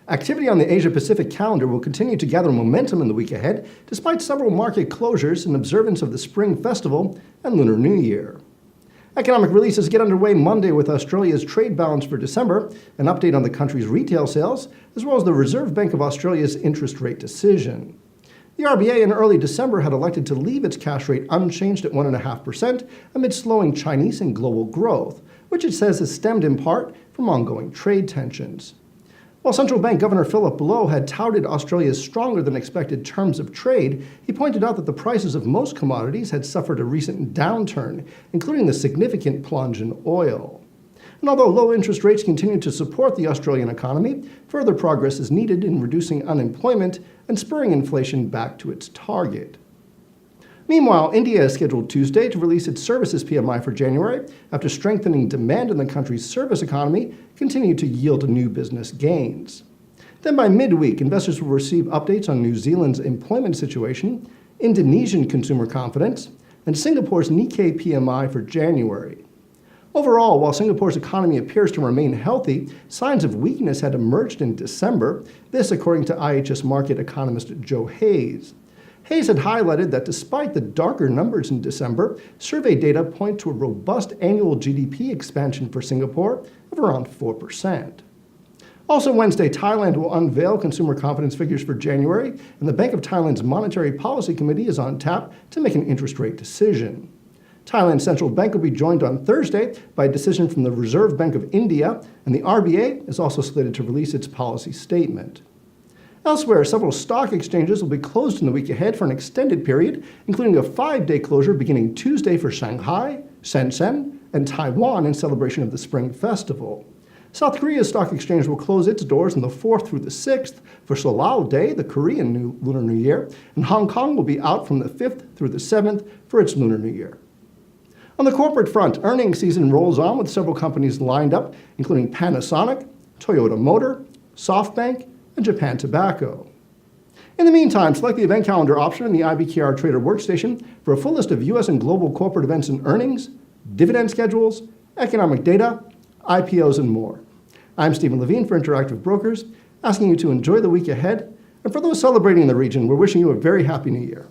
Activity on the Asia-Pacific calendar will continue to gather momentum in the week ahead, despite several market closures in observance of the Spring Festival and Lunar New Year. Economic releases get underway Monday with Australia's trade balance for December, an update on the country's retail sales, as well as the Reserve Bank of Australia's interest rate decision. The RBA in early December had elected to leave its cash rate unchanged at 1.5% amid slowing Chinese and global growth, which it says has stemmed in part from ongoing trade tensions. While Central Bank Governor Philip Lowe had touted Australia's stronger than expected terms of trade, he pointed out that the prices of most commodities had suffered a recent downturn, including the significant plunge in oil. And although low interest rates continue to support the Australian economy, further progress is needed in reducing unemployment and spurring inflation back to its target. Meanwhile, India is scheduled Tuesday to release its services PMI for January after strengthening demand in the country's service economy continued to yield new business gains. Then by midweek, investors will receive updates on New Zealand's employment situation, Indonesian consumer confidence, and Singapore's Nikkei PMI for January. Overall, while Singapore's economy appears to remain healthy, signs of weakness had emerged in December, this according to IHS Markit economist Joe Hayes. Hayes had highlighted that despite the darker numbers in December, survey data point to a robust annual GDP expansion for Singapore of around 4%. Also Wednesday, Thailand will unveil consumer confidence figures for January, and the Bank of Thailand's Monetary Policy Committee is on tap to make an interest rate decision. Thailand's central bank will be joined on Thursday by a decision from the Reserve Bank of India, and the RBA is also slated to release its policy statement. Elsewhere, several stock exchanges will be closed in the week ahead for an extended period, including a 5-day closure beginning Tuesday for Shanghai, Shenzhen, and Taiwan in celebration of the Spring Festival. South Korea's stock exchange will close its doors on the 4th through the 6th for Solal Day, the Korean Lunar New Year, and Hong Kong will be out from the 5th through the 7th for its Lunar New Year. On the corporate front, earnings season rolls on with several companies lined up, including Panasonic, Toyota Motor, SoftBank, and Japan Tobacco. In the meantime, select the event calendar option in the IBKR Trader Workstation for a full list of U.S. and global corporate events and earnings, dividend schedules, economic data, IPOs, and more. I'm Steven Levine for Interactive Brokers, asking you to enjoy the week ahead, and for those celebrating in the region, we're wishing you a very happy New Year.